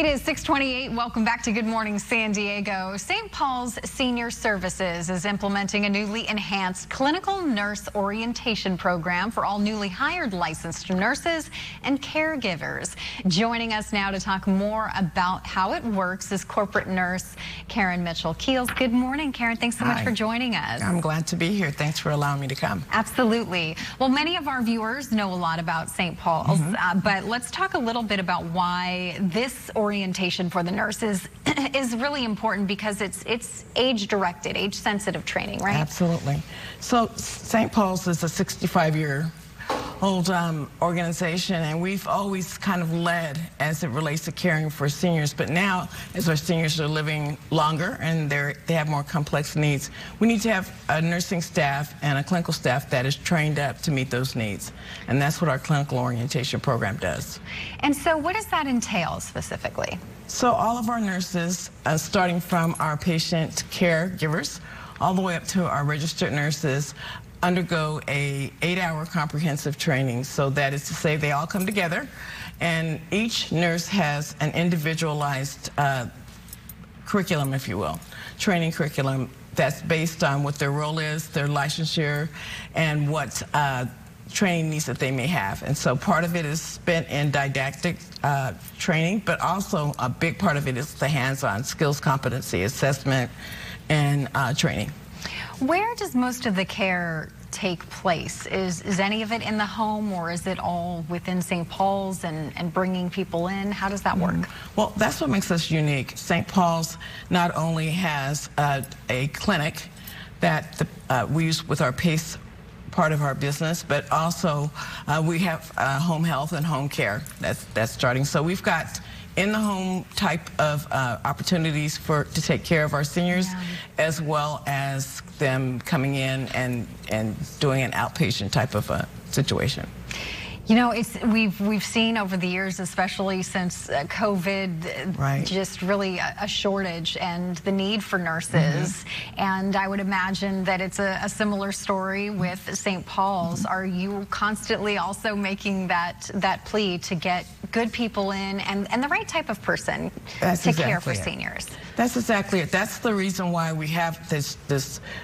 It is 6:28. Welcome back to Good Morning San Diego. St. Paul's Senior Services is implementing a newly enhanced clinical nurse orientation program for all newly hired licensed nurses and caregivers. Joining us now to talk more about how it works is corporate nurse Karen Mitchell-Keels. Good morning, Karen. Thanks so much for joining us. I'm glad to be here. Thanks for allowing me to come. Absolutely. Well, many of our viewers know a lot about St. Paul's, but let's talk a little bit about why this orientation for the nurses is really important, because it's age-directed, age-sensitive training, right? Absolutely. So St. Paul's is a 65-year-old organization, and we've always kind of led as it relates to caring for seniors. But now, as our seniors are living longer and they have more complex needs, we need to have a nursing staff and a clinical staff that is trained up to meet those needs. And that's what our clinical orientation program does. And so what does that entail specifically? So all of our nurses, starting from our patient caregivers all the way up to our registered nurses, undergo a 8-hour comprehensive training. So that is to say, they all come together, and each nurse has an individualized curriculum, if you will, training curriculum that's based on what their role is, their licensure, and what training needs that they may have. And so part of it is spent in didactic training, but also a big part of it is the hands-on skills competency assessment and training. Where does most of the care take place? Is any of it in the home, or is it all within St. Paul's and bringing people in? How does that work? Well, that's what makes us unique. St. Paul's not only has a clinic that we use with our PACE part of our business, but also we have home health and home care that's starting. So we've got in the home type of opportunities to take care of our seniors, as well as them coming in and doing an outpatient type of a situation. You know, we've seen over the years, especially since COVID, just really a shortage and the need for nurses. And I would imagine that it's a similar story with St. Paul's. Are you constantly also making that plea to get good people in and the right type of person to care for seniors? That's exactly it. That's the reason why we have this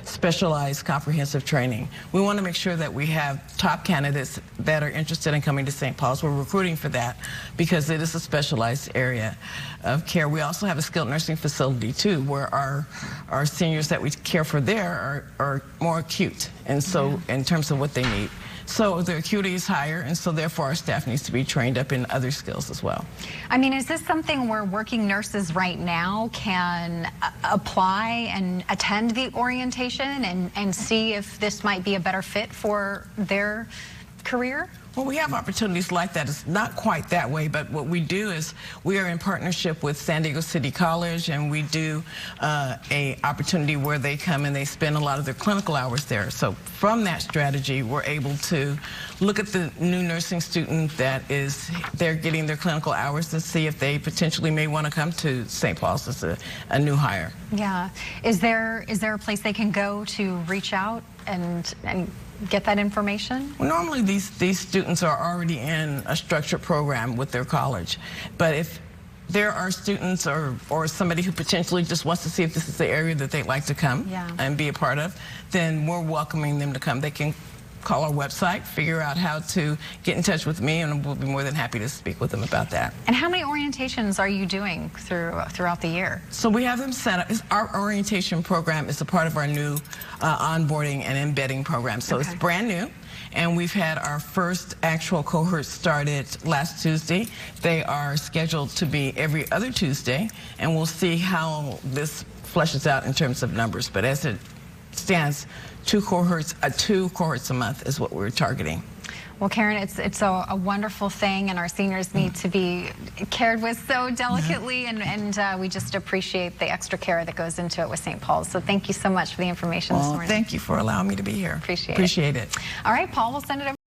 specialized comprehensive training. We want to make sure that we have top candidates that are interested in coming to St. Paul's. We're recruiting for that because it is a specialized area of care. We also have a skilled nursing facility too, where our seniors that we care for there are more acute, and so in terms of what they need. So the acuity is higher, and so therefore our staff needs to be trained up in other skills as well. I mean, is this something where working nurses right now can apply and attend the orientation and see if this might be a better fit for their career? Well, we have opportunities like that. It's not quite that way, but what we do is we are in partnership with San Diego City College, and we do a opportunity where they come and they spend a lot of their clinical hours there. So from that strategy, we're able to look at the new nursing student they're getting their clinical hours and see if they potentially may want to come to St. Paul's as a new hire. Yeah. Is there a place they can go to reach out and get that information? Well, normally these students are already in a structured program with their college, but if there are students or somebody who potentially just wants to see if this is the area that they'd like to come and be a part of, then we're welcoming them to come. They can call our website, figure out how to get in touch with me, and we'll be more than happy to speak with them about that. And how many orientations are you doing throughout the year? So we have them set up. Our orientation program is a part of our new onboarding and embedding program. So it's brand new, and we've had our first actual cohort started last Tuesday. They are scheduled to be every other Tuesday, and we'll see how this fleshes out in terms of numbers. But as it stands, two cohorts a month is what we're targeting. Well, Karen, it's a wonderful thing, and our seniors need to be cared with so delicately, and we just appreciate the extra care that goes into it with St. Paul's. So thank you so much for the information this morning. Thank you for allowing me to be here. Appreciate it. it. All right, Paul, we'll send it over.